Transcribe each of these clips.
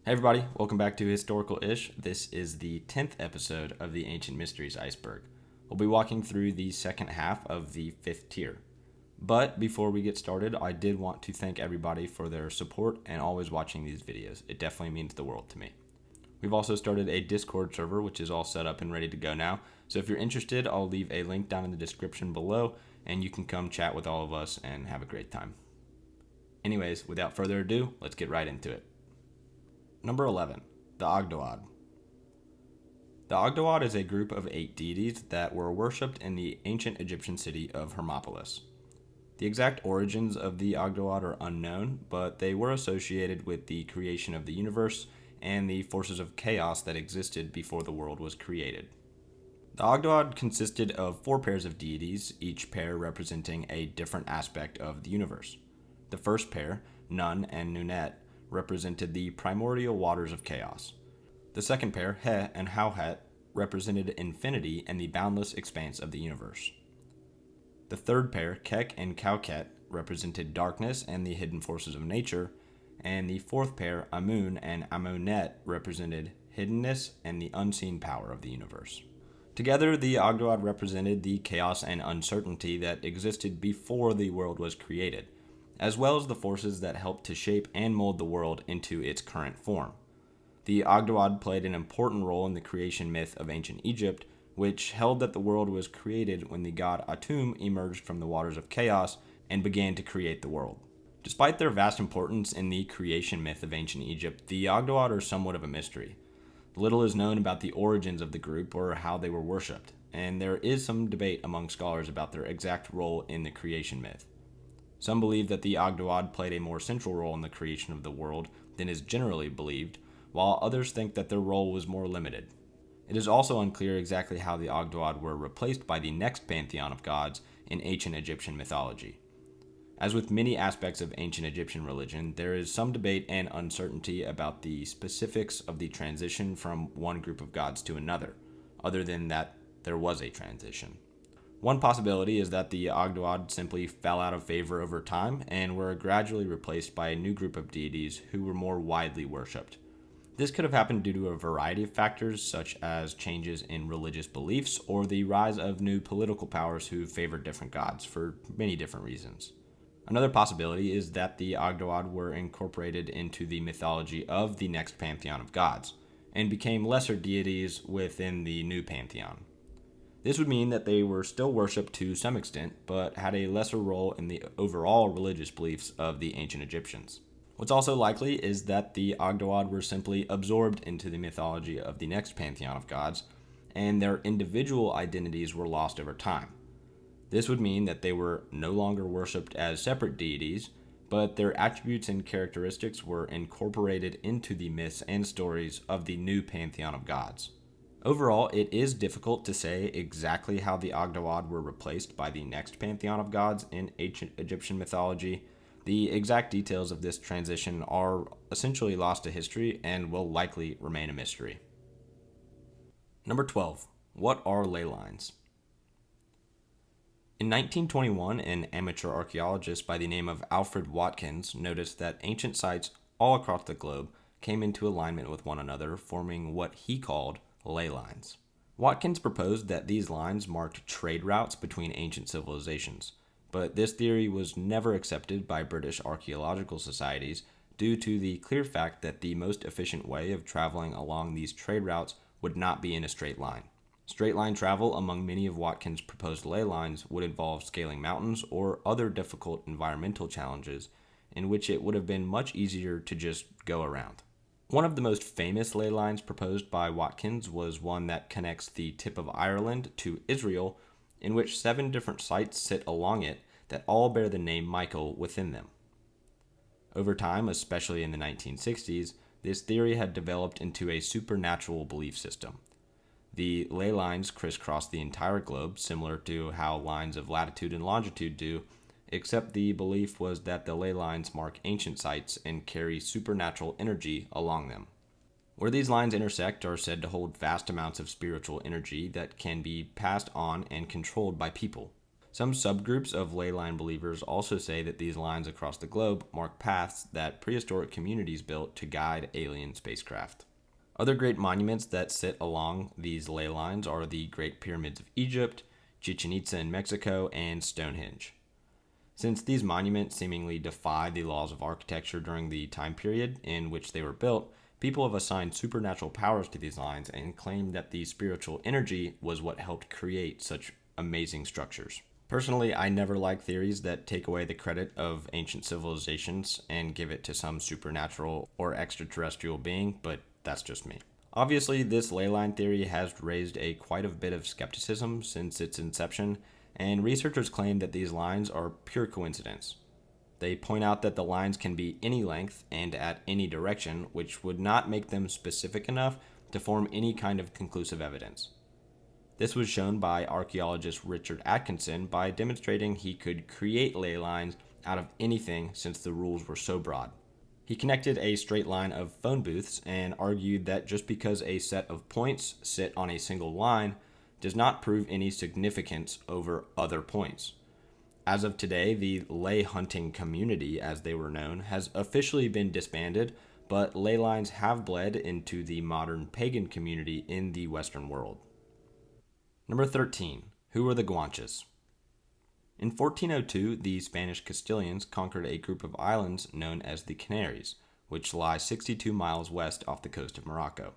Hey everybody, welcome back to Historical-ish. This is the 10th episode of the Ancient Mysteries Iceberg. We'll be walking through the second half of the 5th tier. But before we get started, I did want to thank everybody for their support and always watching these videos. It definitely means the world to me. We've also started a Discord server, which is all set up and ready to go now. So if you're interested, I'll leave a link down in the description below, and you can come chat with all of us and have a great time. Anyways, without further ado, let's get right into it. Number 11, the Ogdoad. The Ogdoad is a group of 8 deities that were worshipped in the ancient Egyptian city of Hermopolis. The exact origins of the Ogdoad are unknown, but they were associated with the creation of the universe and the forces of chaos that existed before the world was created. The Ogdoad consisted of 4 pairs of deities, each pair representing a different aspect of the universe. The first pair, Nun and Nunet, represented the primordial waters of chaos. The second pair, He and Hauhet, represented infinity and the boundless expanse of the universe. The third pair, Kek and Kauket, represented darkness and the hidden forces of nature, and the fourth pair, Amun and Amunet, represented hiddenness and the unseen power of the universe. Together, the Ogdoad represented the chaos and uncertainty that existed before the world was created, as well as the forces that helped to shape and mold the world into its current form. The Ogdoad played an important role in the creation myth of ancient Egypt, which held that the world was created when the god Atum emerged from the waters of chaos and began to create the world. Despite their vast importance in the creation myth of ancient Egypt, the Ogdoad are somewhat of a mystery. Little is known about the origins of the group or how they were worshipped, and there is some debate among scholars about their exact role in the creation myth. Some believe that the Ogdoad played a more central role in the creation of the world than is generally believed, while others think that their role was more limited. It is also unclear exactly how the Ogdoad were replaced by the next pantheon of gods in ancient Egyptian mythology. As with many aspects of ancient Egyptian religion, there is some debate and uncertainty about the specifics of the transition from one group of gods to another, other than that there was a transition. One possibility is that the Ogdoad simply fell out of favor over time and were gradually replaced by a new group of deities who were more widely worshipped. This could have happened due to a variety of factors, such as changes in religious beliefs or the rise of new political powers who favored different gods for many different reasons. Another possibility is that the Ogdoad were incorporated into the mythology of the next pantheon of gods and became lesser deities within the new pantheon. This would mean that they were still worshipped to some extent, but had a lesser role in the overall religious beliefs of the ancient Egyptians. What's also likely is that the Ogdoad were simply absorbed into the mythology of the next pantheon of gods, and their individual identities were lost over time. This would mean that they were no longer worshipped as separate deities, but their attributes and characteristics were incorporated into the myths and stories of the new pantheon of gods. Overall, it is difficult to say exactly how the Ogdoad were replaced by the next pantheon of gods in ancient Egyptian mythology. The exact details of this transition are essentially lost to history and will likely remain a mystery. Number 12. What are ley lines? In 1921, an amateur archaeologist by the name of Alfred Watkins noticed that ancient sites all across the globe came into alignment with one another, forming what he called ley lines. Watkins proposed that these lines marked trade routes between ancient civilizations, but this theory was never accepted by British archaeological societies due to the clear fact that the most efficient way of traveling along these trade routes would not be in a straight line. Straight line travel among many of Watkins' proposed ley lines would involve scaling mountains or other difficult environmental challenges in which it would have been much easier to just go around. One of the most famous ley lines proposed by Watkins was one that connects the tip of Ireland to Israel, in which 7 different sites sit along it that all bear the name Michael within them. Over time, especially in the 1960s, this theory had developed into a supernatural belief system. The ley lines crisscross the entire globe, similar to how lines of latitude and longitude do, except the belief was that the ley lines mark ancient sites and carry supernatural energy along them. Where these lines intersect are said to hold vast amounts of spiritual energy that can be passed on and controlled by people. Some subgroups of ley line believers also say that these lines across the globe mark paths that prehistoric communities built to guide alien spacecraft. Other great monuments that sit along these ley lines are the Great Pyramids of Egypt, Chichen Itza in Mexico, and Stonehenge. Since these monuments seemingly defy the laws of architecture during the time period in which they were built, people have assigned supernatural powers to these lines and claim that the spiritual energy was what helped create such amazing structures. Personally, I never like theories that take away the credit of ancient civilizations and give it to some supernatural or extraterrestrial being, but that's just me. Obviously, this ley line theory has raised quite a bit of skepticism since its inception, and researchers claim that these lines are pure coincidence. They point out that the lines can be any length and at any direction, which would not make them specific enough to form any kind of conclusive evidence. This was shown by archaeologist Richard Atkinson by demonstrating he could create ley lines out of anything since the rules were so broad. He connected a straight line of phone booths and argued that just because a set of points sit on a single line does not prove any significance over other points. As of today, the ley hunting community, as they were known, has officially been disbanded, but ley lines have bled into the modern pagan community in the Western world. Number 13. Who were the Guanches? In 1402, the Spanish Castilians conquered a group of islands known as the Canaries, which lie 62 miles west off the coast of Morocco.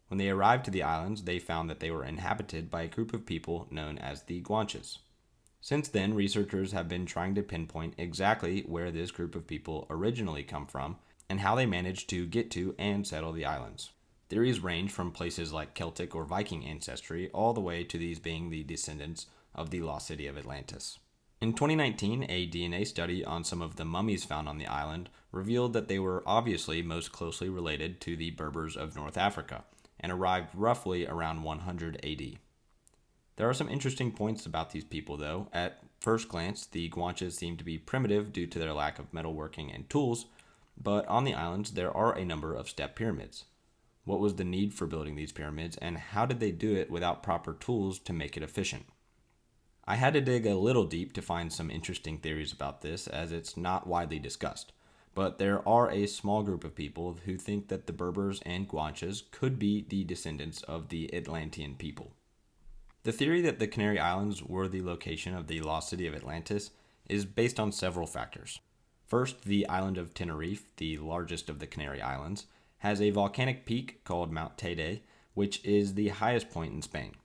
When they arrived to the islands, they found that they were inhabited by a group of people known as the Guanches. Since then, researchers have been trying to pinpoint exactly where this group of people originally come from and how they managed to get to and settle the islands. Theories range from places like Celtic or Viking ancestry all the way to these being the descendants of the lost city of Atlantis. In 2019, a DNA study on some of the mummies found on the island revealed that they were obviously most closely related to the Berbers of North Africa and arrived roughly around 100 AD. There are some interesting points about these people, though. At first glance, the Guanches seem to be primitive due to their lack of metalworking and tools, but on the islands there are a number of step pyramids. What was the need for building these pyramids, and how did they do it without proper tools to make it efficient? I had to dig a little deep to find some interesting theories about this, as it's not widely discussed. But there are a small group of people who think that the Berbers and Guanches could be the descendants of the Atlantean people. The theory that the Canary Islands were the location of the lost city of Atlantis is based on several factors. First, the island of Tenerife, the largest of the Canary Islands, has a volcanic peak called Mount Teide, which is the highest point in Spain.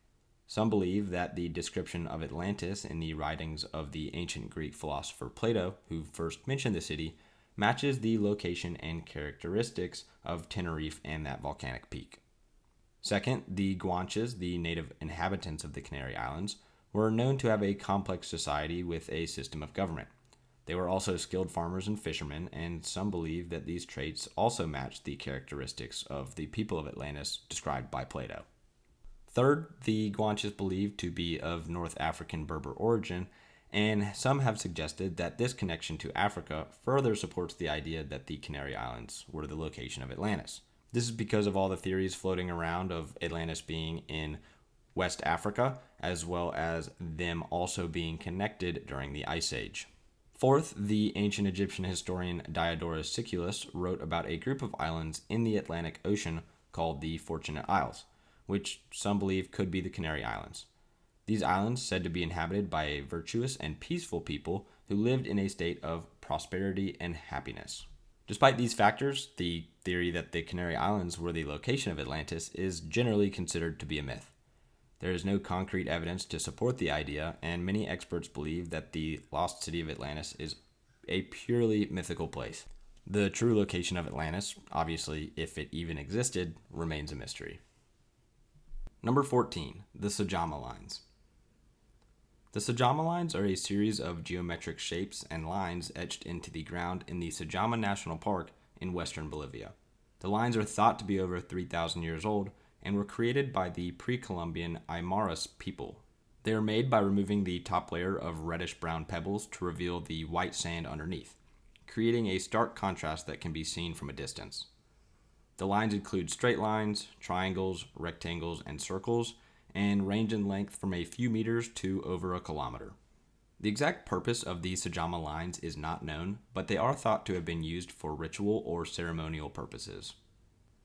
Some believe that the description of Atlantis in the writings of the ancient Greek philosopher Plato, who first mentioned the city, matches the location and characteristics of Tenerife and that volcanic peak. Second, the Guanches, the native inhabitants of the Canary Islands, were known to have a complex society with a system of government. They were also skilled farmers and fishermen, and some believe that these traits also match the characteristics of the people of Atlantis described by Plato. Third, the Guanches believed to be of North African Berber origin, and some have suggested that this connection to Africa further supports the idea that the Canary Islands were the location of Atlantis. This is because of all the theories floating around of Atlantis being in West Africa, as well as them also being connected during the Ice Age. Fourth, the ancient Egyptian historian Diodorus Siculus wrote about a group of islands in the Atlantic Ocean called the Fortunate Isles, which some believe could be the Canary Islands. These islands said to be inhabited by a virtuous and peaceful people who lived in a state of prosperity and happiness. Despite these factors, the theory that the Canary Islands were the location of Atlantis is generally considered to be a myth. There is no concrete evidence to support the idea, and many experts believe that the lost city of Atlantis is a purely mythical place. The true location of Atlantis, obviously, if it even existed, remains a mystery. Number 14, the Sajama Lines. The Sajama Lines are a series of geometric shapes and lines etched into the ground in the Sajama National Park in western Bolivia. The lines are thought to be over 3,000 years old and were created by the pre-Columbian Aymaras people. They are made by removing the top layer of reddish-brown pebbles to reveal the white sand underneath, creating a stark contrast that can be seen from a distance. The lines include straight lines, triangles, rectangles, and circles, and range in length from a few meters to over a kilometer. The exact purpose of the Sajama lines is not known, but they are thought to have been used for ritual or ceremonial purposes.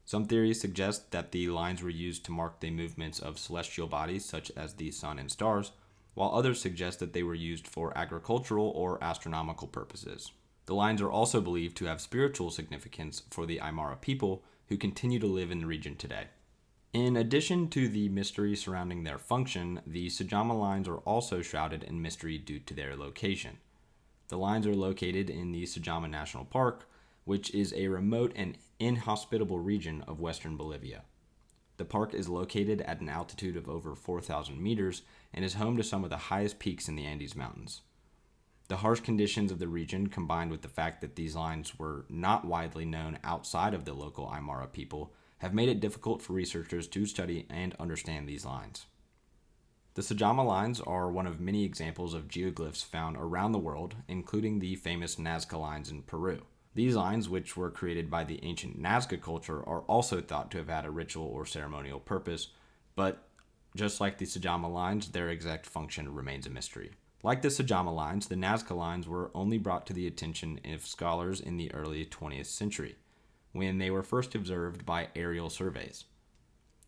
Some theories suggest that the lines were used to mark the movements of celestial bodies such as the sun and stars, while others suggest that they were used for agricultural or astronomical purposes. The lines are also believed to have spiritual significance for the Aymara people who continue to live in the region today. In addition to the mystery surrounding their function, the Sajama lines are also shrouded in mystery due to their location. The lines are located in the Sajama National Park, which is a remote and inhospitable region of western Bolivia. The park is located at an altitude of over 4,000 meters and is home to some of the highest peaks in the Andes Mountains. The harsh conditions of the region, combined with the fact that these lines were not widely known outside of the local Aymara people, have made it difficult for researchers to study and understand these lines. The Sajama lines are one of many examples of geoglyphs found around the world, including the famous Nazca lines in Peru. These lines, which were created by the ancient Nazca culture, are also thought to have had a ritual or ceremonial purpose, but just like the Sajama lines, their exact function remains a mystery. Like the Sajama lines, the Nazca lines were only brought to the attention of scholars in the early 20th century, when they were first observed by aerial surveys.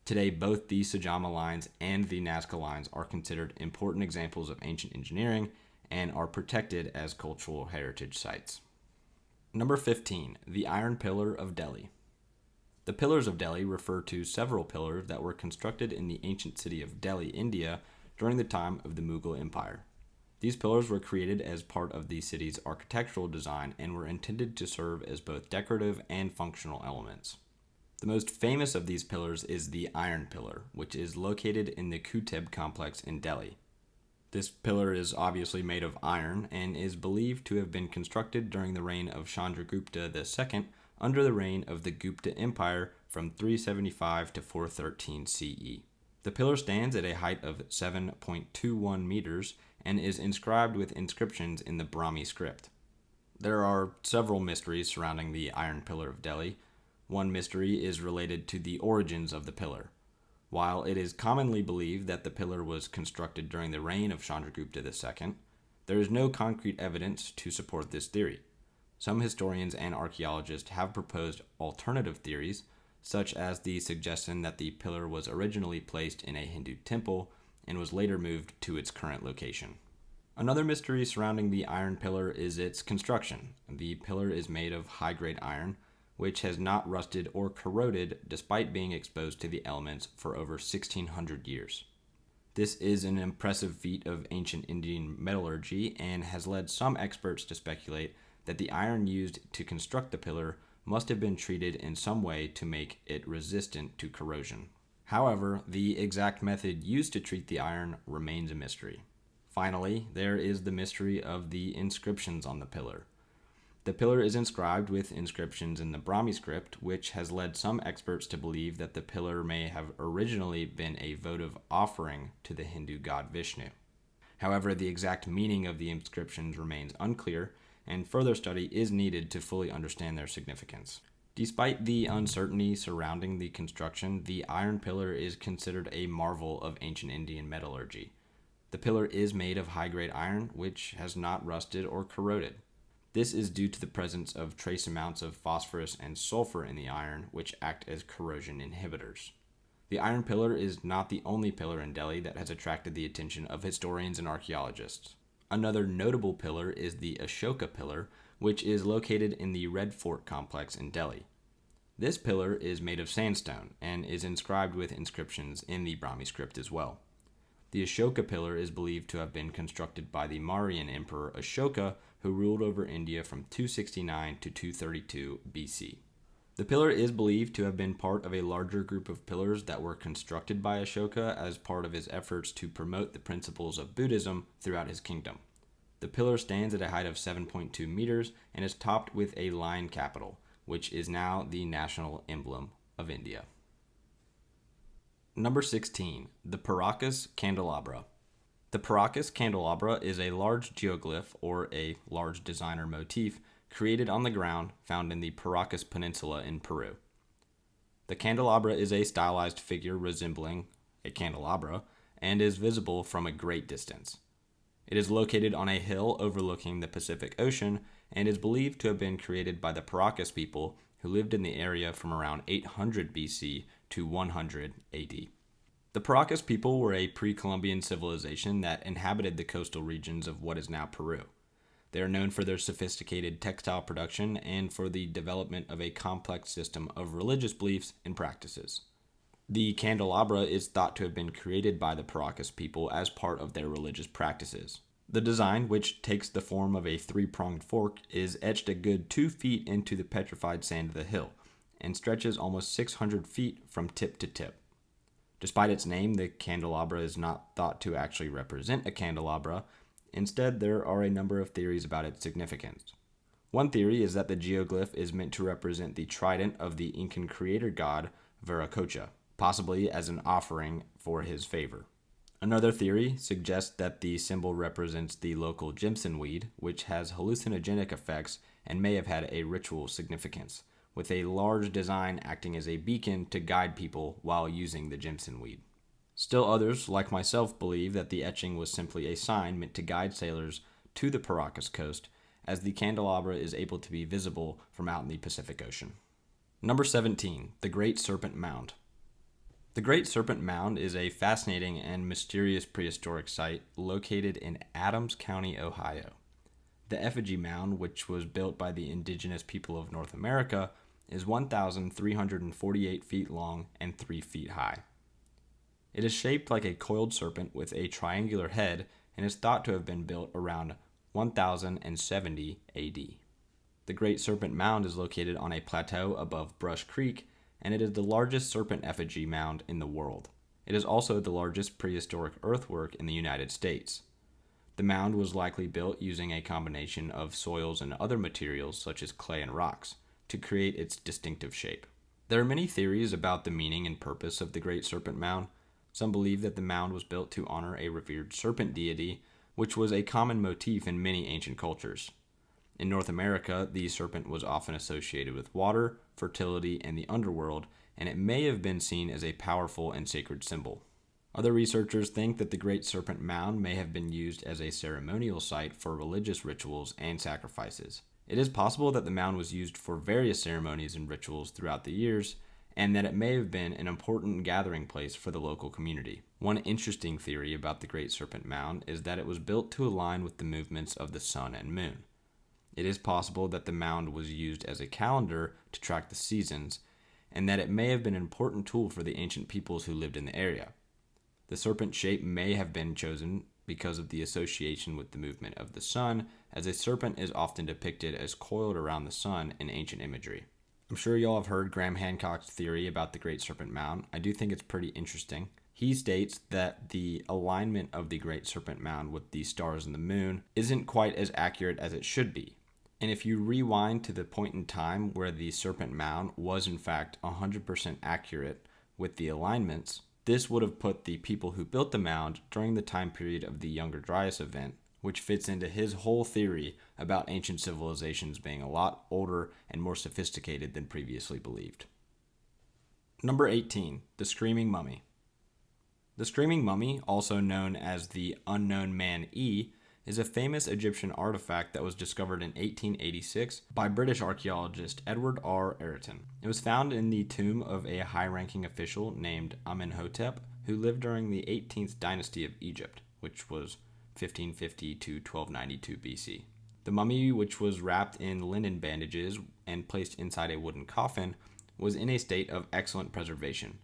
Today, both the Sajama lines and the Nazca lines are considered important examples of ancient engineering and are protected as cultural heritage sites. Number 15, the Iron Pillar of Delhi. The Pillars of Delhi refer to several pillars that were constructed in the ancient city of Delhi, India, during the time of the Mughal Empire. These pillars were created as part of the city's architectural design and were intended to serve as both decorative and functional elements. The most famous of these pillars is the Iron Pillar, which is located in the Qutb complex in Delhi. This pillar is obviously made of iron and is believed to have been constructed during the reign of Chandragupta II under the reign of the Gupta Empire from 375 to 413 CE. The pillar stands at a height of 7.21 meters and is inscribed with inscriptions in the Brahmi script. There are several mysteries surrounding the Iron Pillar of Delhi. One mystery is related to the origins of the pillar. While it is commonly believed that the pillar was constructed during the reign of Chandragupta II, there is no concrete evidence to support this theory. Some historians and archaeologists have proposed alternative theories, such as the suggestion that the pillar was originally placed in a Hindu temple and was later moved to its current location. Another mystery surrounding the Iron Pillar is its construction. The pillar is made of high-grade iron, which has not rusted or corroded despite being exposed to the elements for over 1,600 years. This is an impressive feat of ancient Indian metallurgy and has led some experts to speculate that the iron used to construct the pillar must have been treated in some way to make it resistant to corrosion. However, the exact method used to treat the iron remains a mystery. Finally, there is the mystery of the inscriptions on the pillar. The pillar is inscribed with inscriptions in the Brahmi script, which has led some experts to believe that the pillar may have originally been a votive offering to the Hindu god Vishnu. However, the exact meaning of the inscriptions remains unclear, and further study is needed to fully understand their significance. Despite the uncertainty surrounding the construction, the Iron Pillar is considered a marvel of ancient Indian metallurgy. The pillar is made of high-grade iron, which has not rusted or corroded. This is due to the presence of trace amounts of phosphorus and sulfur in the iron, which act as corrosion inhibitors. The Iron Pillar is not the only pillar in Delhi that has attracted the attention of historians and archaeologists. Another notable pillar is the Ashoka Pillar, which is located in the Red Fort complex in Delhi. This pillar is made of sandstone and is inscribed with inscriptions in the Brahmi script as well. The Ashoka Pillar is believed to have been constructed by the Mauryan Emperor Ashoka, who ruled over India from 269 to 232 BC. The pillar is believed to have been part of a larger group of pillars that were constructed by Ashoka as part of his efforts to promote the principles of Buddhism throughout his kingdom. The pillar stands at a height of 7.2 meters and is topped with a lion capital, which is now the national emblem of India. Number 16, the Paracas Candelabra. The Paracas Candelabra is a large geoglyph, or a large designer motif, created on the ground found in the Paracas Peninsula in Peru. The candelabra is a stylized figure resembling a candelabra and is visible from a great distance. It is located on a hill overlooking the Pacific Ocean and is believed to have been created by the Paracas people who lived in the area from around 800 BC to 100 AD. The Paracas people were a pre-Columbian civilization that inhabited the coastal regions of what is now Peru. They are known for their sophisticated textile production and for the development of a complex system of religious beliefs and practices. The candelabra is thought to have been created by the Paracas people as part of their religious practices. The design, which takes the form of a three-pronged fork, is etched a good 2 feet into the petrified sand of the hill and stretches almost 600 feet from tip to tip. Despite its name, the candelabra is not thought to actually represent a candelabra. Instead, there are a number of theories about its significance. One theory is that the geoglyph is meant to represent the trident of the Incan creator god Viracocha, possibly as an offering for his favor. Another theory suggests that the symbol represents the local Jimson weed, which has hallucinogenic effects and may have had a ritual significance, with a large design acting as a beacon to guide people while using the Jimson weed. Still others, like myself, believe that the etching was simply a sign meant to guide sailors to the Paracas coast, as the candelabra is able to be visible from out in the Pacific Ocean. Number 17, the Great Serpent Mound. The Great Serpent Mound is a fascinating and mysterious prehistoric site located in Adams County, Ohio. The effigy mound, which was built by the indigenous people of North America, is 1,348 feet long and 3 feet high. It is shaped like a coiled serpent with a triangular head and is thought to have been built around 1070 AD. The Great Serpent Mound is located on a plateau above Brush Creek, and it is the largest serpent effigy mound in the world. It is also the largest prehistoric earthwork in the United States. The mound was likely built using a combination of soils and other materials such as clay and rocks to create its distinctive shape. There are many theories about the meaning and purpose of the Great Serpent Mound. Some believe that the mound was built to honor a revered serpent deity, which was a common motif in many ancient cultures. In North America, the serpent was often associated with water, fertility, and the underworld, and it may have been seen as a powerful and sacred symbol. Other researchers think that the Great Serpent Mound may have been used as a ceremonial site for religious rituals and sacrifices. It is possible that the mound was used for various ceremonies and rituals throughout the years, and that it may have been an important gathering place for the local community. One interesting theory about the Great Serpent Mound is that it was built to align with the movements of the sun and moon. It is possible that the mound was used as a calendar to track the seasons, and that it may have been an important tool for the ancient peoples who lived in the area. The serpent shape may have been chosen because of the association with the movement of the sun, as a serpent is often depicted as coiled around the sun in ancient imagery. I'm sure y'all have heard Graham Hancock's theory about the Great Serpent Mound. I do think it's pretty interesting. He states that the alignment of the Great Serpent Mound with the stars and the moon isn't quite as accurate as it should be. And if you rewind to the point in time where the Serpent Mound was in fact 100% accurate with the alignments, this would have put the people who built the mound during the time period of the Younger Dryas event, which fits into his whole theory about ancient civilizations being a lot older and more sophisticated than previously believed. Number 18, the Screaming Mummy. The Screaming Mummy, also known as the Unknown Man E, is a famous Egyptian artifact that was discovered in 1886 by British archaeologist Edward R. Ayrton. It was found in the tomb of a high-ranking official named Amenhotep, who lived during the 18th dynasty of Egypt, which was 1550 to 1292 BC. The mummy, which was wrapped in linen bandages and placed inside a wooden coffin, was in a state of excellent preservation,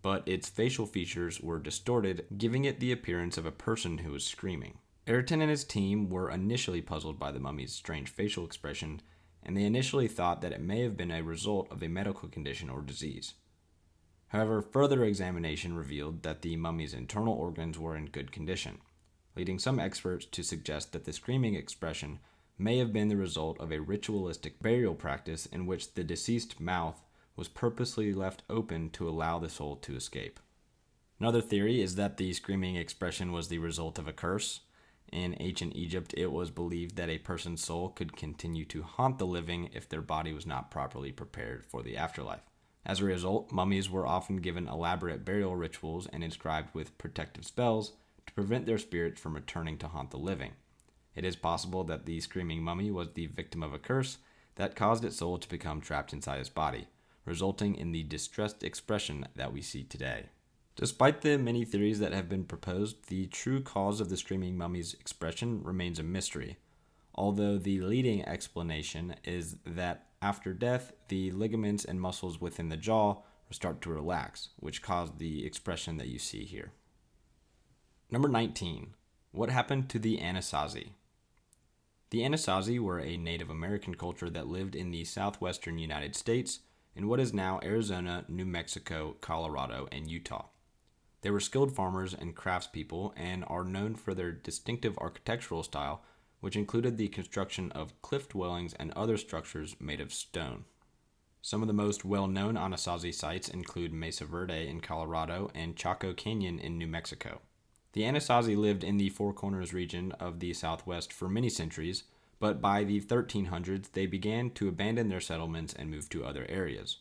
but its facial features were distorted, giving it the appearance of a person who was screaming. Ayrton and his team were initially puzzled by the mummy's strange facial expression, and they initially thought that it may have been a result of a medical condition or disease. However, further examination revealed that the mummy's internal organs were in good condition, leading some experts to suggest that the screaming expression may have been the result of a ritualistic burial practice in which the deceased mouth was purposely left open to allow the soul to escape. Another theory is that the screaming expression was the result of a curse. In ancient Egypt, it was believed that a person's soul could continue to haunt the living if their body was not properly prepared for the afterlife. As a result, mummies were often given elaborate burial rituals and inscribed with protective spells to prevent their spirits from returning to haunt the living. It is possible that the screaming mummy was the victim of a curse that caused its soul to become trapped inside its body, resulting in the distressed expression that we see today. Despite the many theories that have been proposed, the true cause of the screaming mummy's expression remains a mystery, although the leading explanation is that after death, the ligaments and muscles within the jaw start to relax, which caused the expression that you see here. Number 19. What happened to the Anasazi? The Anasazi were a Native American culture that lived in the southwestern United States in what is now Arizona, New Mexico, Colorado, and Utah. They were skilled farmers and craftspeople and are known for their distinctive architectural style, which included the construction of cliff dwellings and other structures made of stone. Some of the most well-known Anasazi sites include Mesa Verde in Colorado and Chaco Canyon in New Mexico. The Anasazi lived in the Four Corners region of the Southwest for many centuries, but by the 1300s they began to abandon their settlements and move to other areas.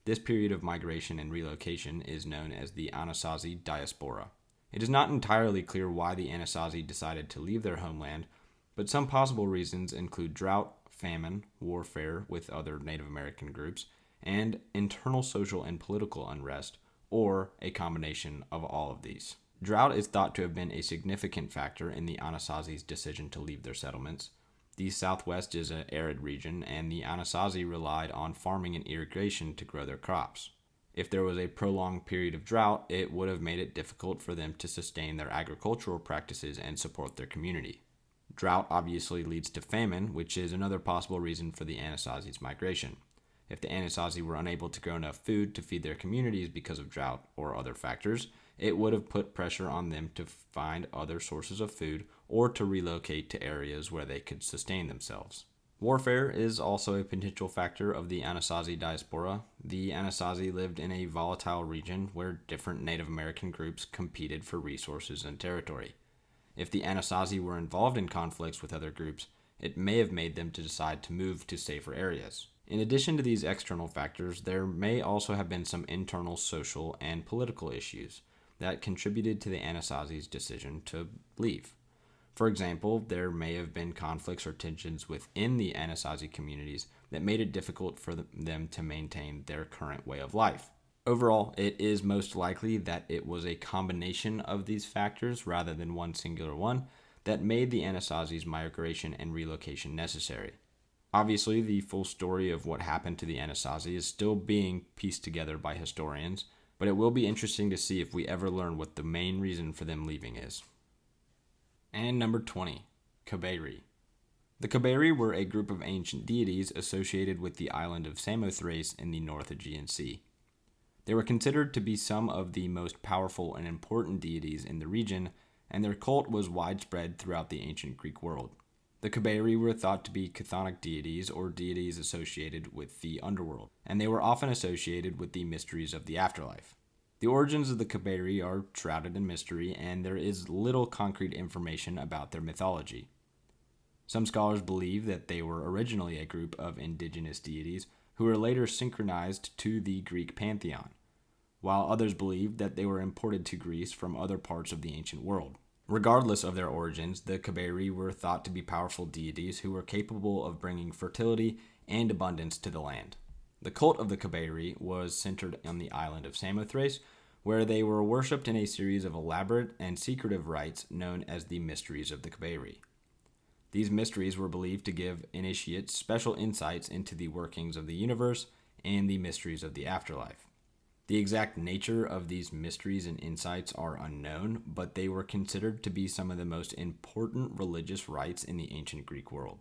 This period of migration and relocation is known as the Anasazi diaspora. It is not entirely clear why the Anasazi decided to leave their homeland, but some possible reasons include drought, famine, warfare with other Native American groups, and internal social and political unrest, or a combination of all of these. Drought is thought to have been a significant factor in the Anasazi's decision to leave their settlements. The Southwest is an arid region, and the Anasazi relied on farming and irrigation to grow their crops. If there was a prolonged period of drought, it would have made it difficult for them to sustain their agricultural practices and support their community. Drought obviously leads to famine, which is another possible reason for the Anasazi's migration. If the Anasazi were unable to grow enough food to feed their communities because of drought or other factors, it would have put pressure on them to find other sources of food or to relocate to areas where they could sustain themselves. Warfare is also a potential factor of the Anasazi diaspora. The Anasazi lived in a volatile region where different Native American groups competed for resources and territory. If the Anasazi were involved in conflicts with other groups, it may have made them to decide to move to safer areas. In addition to these external factors, there may also have been some internal social and political issues that contributed to the Anasazi's decision to leave. For example, there may have been conflicts or tensions within the Anasazi communities that made it difficult for them to maintain their current way of life. Overall, it is most likely that it was a combination of these factors rather than one singular one that made the Anasazi's migration and relocation necessary. Obviously, the full story of what happened to the Anasazi is still being pieced together by historians, but it will be interesting to see if we ever learn what the main reason for them leaving is. And number 20, Cabeiri. The Cabeiri were a group of ancient deities associated with the island of Samothrace in the North Aegean Sea. They were considered to be some of the most powerful and important deities in the region, and their cult was widespread throughout the ancient Greek world. The Cabeiri were thought to be chthonic deities or deities associated with the underworld, and they were often associated with the mysteries of the afterlife. The origins of the Cabeiri are shrouded in mystery, and there is little concrete information about their mythology. Some scholars believe that they were originally a group of indigenous deities who were later synchronized to the Greek pantheon, while others believe that they were imported to Greece from other parts of the ancient world. Regardless of their origins, the Cabeiri were thought to be powerful deities who were capable of bringing fertility and abundance to the land. The cult of the Cabeiri was centered on the island of Samothrace, where they were worshipped in a series of elaborate and secretive rites known as the Mysteries of the Cabeiri. These mysteries were believed to give initiates special insights into the workings of the universe and the mysteries of the afterlife. The exact nature of these mysteries and insights are unknown, but they were considered to be some of the most important religious rites in the ancient Greek world.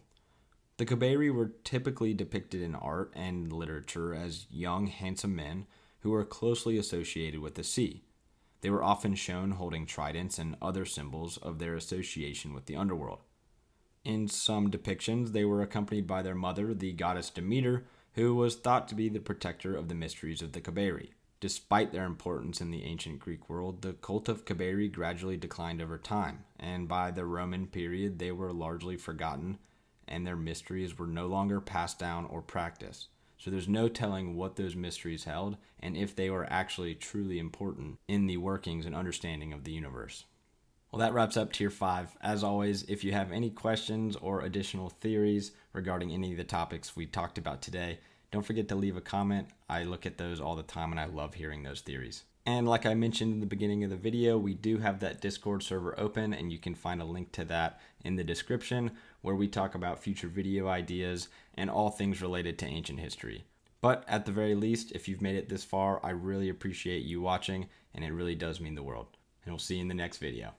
The Cabeiri were typically depicted in art and literature as young, handsome men who were closely associated with the sea. They were often shown holding tridents and other symbols of their association with the underworld. In some depictions, they were accompanied by their mother, the goddess Demeter, who was thought to be the protector of the mysteries of the Cabeiri. Despite their importance in the ancient Greek world, the cult of Cabeiri gradually declined over time, and by the Roman period they were largely forgotten, and their mysteries were no longer passed down or practiced. So there's no telling what those mysteries held, and if they were actually truly important in the workings and understanding of the universe. Well, that wraps up Tier 5. As always, if you have any questions or additional theories regarding any of the topics we talked about today, don't forget to leave a comment. I look at those all the time and I love hearing those theories. And like I mentioned in the beginning of the video, we do have that Discord server open, and you can find a link to that in the description, where we talk about future video ideas and all things related to ancient history. But at the very least, if you've made it this far, I really appreciate you watching, and it really does mean the world. And we'll see you in the next video.